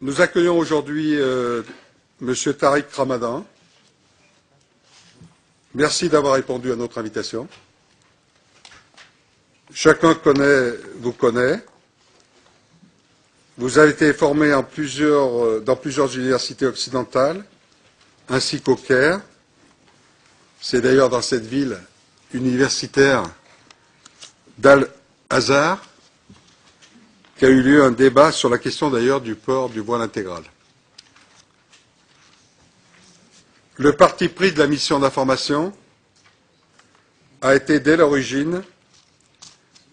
Nous accueillons aujourd'hui Monsieur Tariq Ramadan. Merci d'avoir répondu à notre invitation. Chacun vous connaît. Vous avez été formé dans plusieurs universités occidentales, ainsi qu'au Caire. C'est d'ailleurs dans cette ville universitaire d'Al-Azhar qu'a eu lieu un débat sur la question d'ailleurs du port du voile intégral. Le parti pris de la mission d'information a été dès l'origine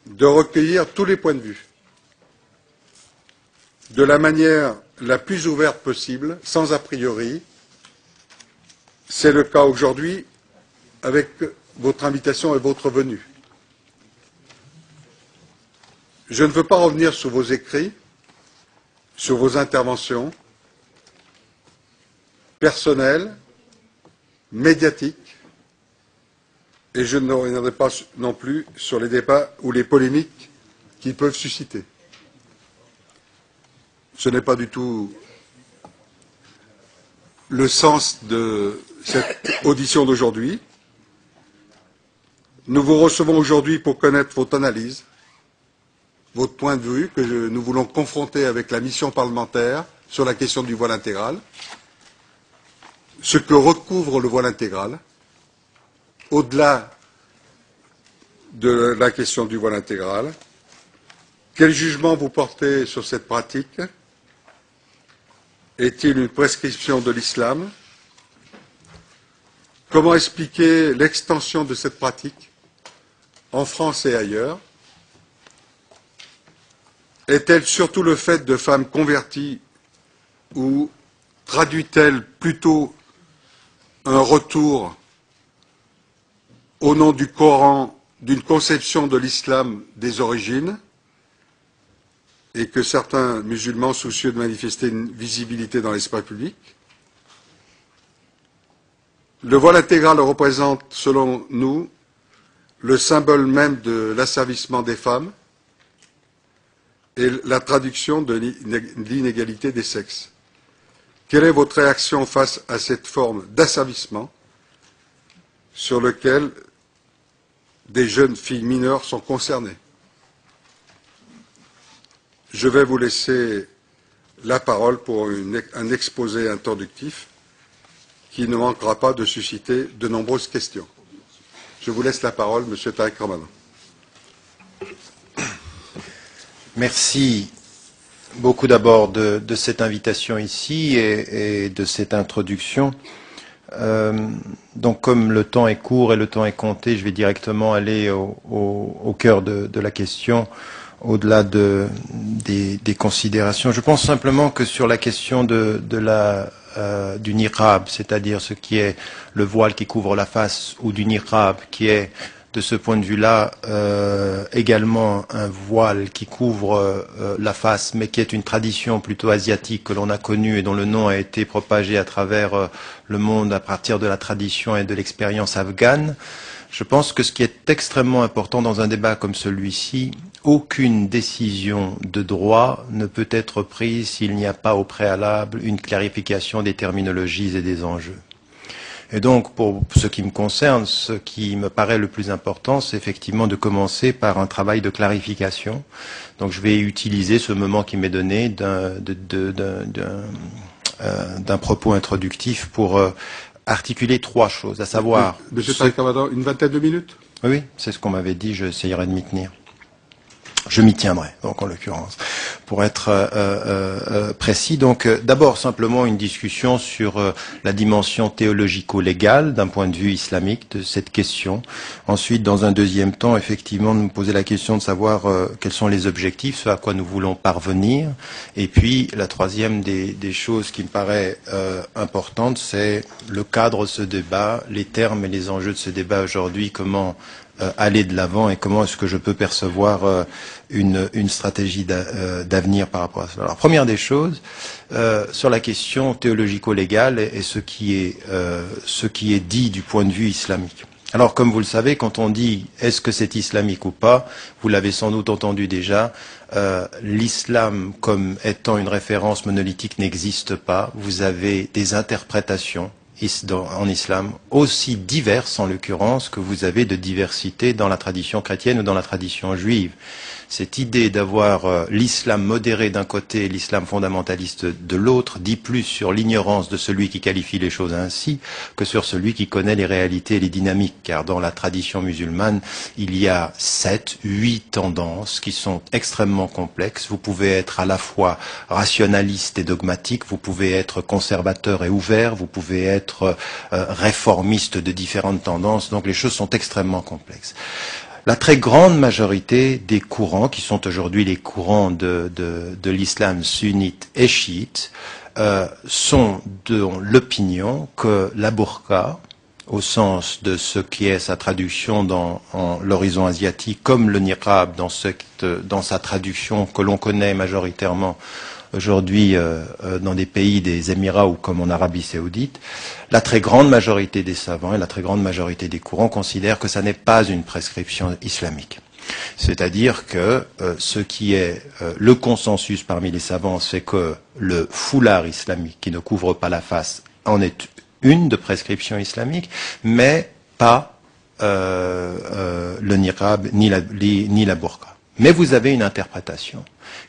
de recueillir tous les points de vue de la manière la plus ouverte possible, sans a priori. C'est le cas aujourd'hui avec votre invitation et votre venue. Je ne veux pas revenir sur vos écrits, sur vos interventions personnelles, médiatiques, et je ne reviendrai pas non plus sur les débats ou les polémiques qu'ils peuvent susciter. Ce n'est pas du tout le sens de cette audition d'aujourd'hui. Nous vous recevons aujourd'hui pour connaître votre analyse, votre point de vue, que nous voulons confronter avec la mission parlementaire sur la question du voile intégral, ce que recouvre le voile intégral, au-delà de la question du voile intégral, quel jugement vous portez sur cette pratique? Est-il une prescription de l'islam? Comment expliquer l'extension de cette pratique en France et ailleurs? Est-elle surtout le fait de femmes converties ou traduit-elle plutôt un retour au nom du Coran d'une conception de l'islam des origines et que certains musulmans soucieux de manifester une visibilité dans l'espace public? Le voile intégral représente, selon nous, le symbole même de l'asservissement des femmes et la traduction de l'inégalité des sexes. Quelle est votre réaction face à cette forme d'asservissement sur lequel des jeunes filles mineures sont concernées? Je vais vous laisser la parole pour un exposé introductif qui ne manquera pas de susciter de nombreuses questions. Je vous laisse la parole, Monsieur Tariq Ramadan. Merci beaucoup d'abord de cette invitation ici et de cette introduction. Donc comme le temps est court et le temps est compté, je vais directement aller au cœur de la question, au-delà des considérations. Je pense simplement que sur la question du niqab, c'est-à-dire ce qui est le voile qui couvre la face, ou du niqab qui est de ce point de vue-là également un voile qui couvre la face, mais qui est une tradition plutôt asiatique que l'on a connue et dont le nom a été propagé à travers le monde à partir de la tradition et de l'expérience afghane. Je pense que ce qui est extrêmement important dans un débat comme celui-ci, aucune décision de droit ne peut être prise s'il n'y a pas au préalable une clarification des terminologies et des enjeux. Et donc, pour ce qui me concerne, ce qui me paraît le plus important, c'est effectivement de commencer par un travail de clarification. Donc, je vais utiliser ce moment qui m'est donné d'un propos introductif pour articuler trois choses, à savoir... Monsieur Tariq Ramadan, une vingtaine de minutes? Oui, c'est ce qu'on m'avait dit, j'essayerai de m'y tenir. Je m'y tiendrai, donc en l'occurrence, pour être précis. Donc, d'abord simplement une discussion sur la dimension théologico-légale d'un point de vue islamique de cette question. Ensuite, dans un deuxième temps, effectivement, de me poser la question de savoir quels sont les objectifs, ce à quoi nous voulons parvenir. Et puis, la troisième des choses qui me paraît importante, c'est le cadre de ce débat, les termes et les enjeux de ce débat aujourd'hui, comment aller de l'avant et comment est-ce que je peux percevoir une stratégie d'avenir par rapport à cela. Alors, première des choses, sur la question théologico-légale et ce qui est dit du point de vue islamique. Alors, comme vous le savez, quand on dit est-ce que c'est islamique ou pas, vous l'avez sans doute entendu déjà, l'islam comme étant une référence monolithique n'existe pas. Vous avez des interprétations en islam aussi diverses, en l'occurrence, que vous avez de diversité dans la tradition chrétienne ou dans la tradition juive. Cette idée d'avoir l'islam modéré d'un côté et l'islam fondamentaliste de l'autre dit plus sur l'ignorance de celui qui qualifie les choses ainsi que sur celui qui connaît les réalités et les dynamiques. Car dans la tradition musulmane, il y a 7, 8 tendances qui sont extrêmement complexes. Vous pouvez être à la fois rationaliste et dogmatique, vous pouvez être conservateur et ouvert, vous pouvez être réformiste de différentes tendances. Donc les choses sont extrêmement complexes. La très grande majorité des courants, qui sont aujourd'hui les courants de l'islam sunnite et chiite, sont de l'opinion que la burqa, au sens de ce qui est sa traduction dans l'horizon asiatique, comme le niqab dans sa traduction que l'on connaît majoritairement aujourd'hui dans des pays des Émirats ou comme en Arabie Saoudite, la très grande majorité des savants et la très grande majorité des courants considèrent que ça n'est pas une prescription islamique. C'est-à-dire que ce qui est le consensus parmi les savants, c'est que le foulard islamique qui ne couvre pas la face en est une de prescription islamique, mais pas le niqab ni la burqa. Mais vous avez une interprétation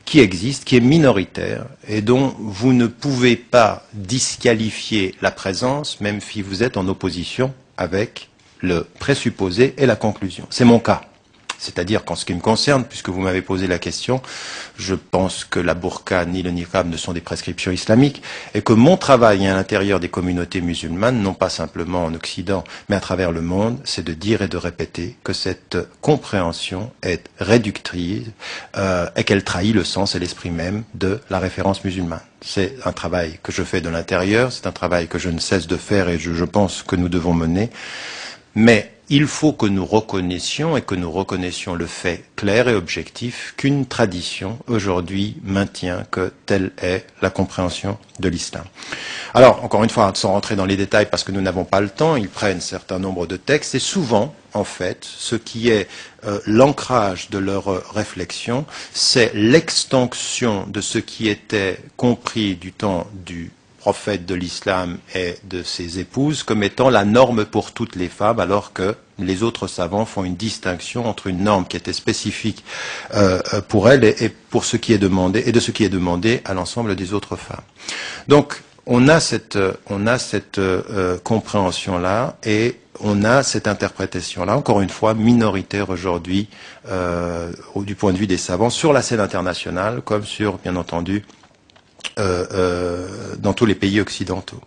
qui existe, qui est minoritaire et dont vous ne pouvez pas disqualifier la présence, même si vous êtes en opposition avec le présupposé et la conclusion. C'est mon cas. C'est-à-dire qu'en ce qui me concerne, puisque vous m'avez posé la question, je pense que la burqa ni le niqab ne sont des prescriptions islamiques et que mon travail à l'intérieur des communautés musulmanes, non pas simplement en Occident, mais à travers le monde, c'est de dire et de répéter que cette compréhension est réductrice et qu'elle trahit le sens et l'esprit même de la référence musulmane. C'est un travail que je fais de l'intérieur, c'est un travail que je ne cesse de faire et je pense que nous devons mener. Mais il faut que nous reconnaissions le fait clair et objectif qu'une tradition aujourd'hui maintient que telle est la compréhension de l'islam. Alors, encore une fois, sans rentrer dans les détails parce que nous n'avons pas le temps, ils prennent un certain nombre de textes et souvent, en fait, ce qui est l'ancrage de leur réflexion, c'est l'extension de ce qui était compris du temps du prophète de l'islam et de ses épouses comme étant la norme pour toutes les femmes, alors que les autres savants font une distinction entre une norme qui était spécifique pour elles et pour ce qui est demandé, et de ce qui est demandé à l'ensemble des autres femmes. Donc, on a cette compréhension-là et on a cette interprétation-là, encore une fois, minoritaire aujourd'hui du point de vue des savants, sur la scène internationale, comme sur, bien entendu, dans tous les pays occidentaux.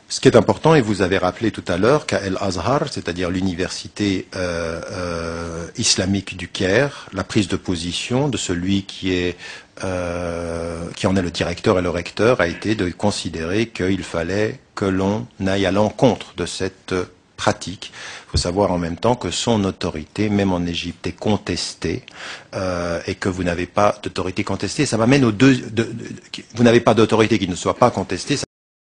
Ce qui est important, et vous avez rappelé tout à l'heure qu'à El Azhar, c'est-à-dire l'université islamique du Caire, la prise de position de celui qui en est le directeur et le recteur a été de considérer qu'il fallait que l'on aille à l'encontre de cette pratique. Il faut savoir en même temps que son autorité, même en Égypte, est contestée et que vous n'avez pas d'autorité contestée. Ça m'amène aux deux. Vous n'avez pas d'autorité qui ne soit pas contestée.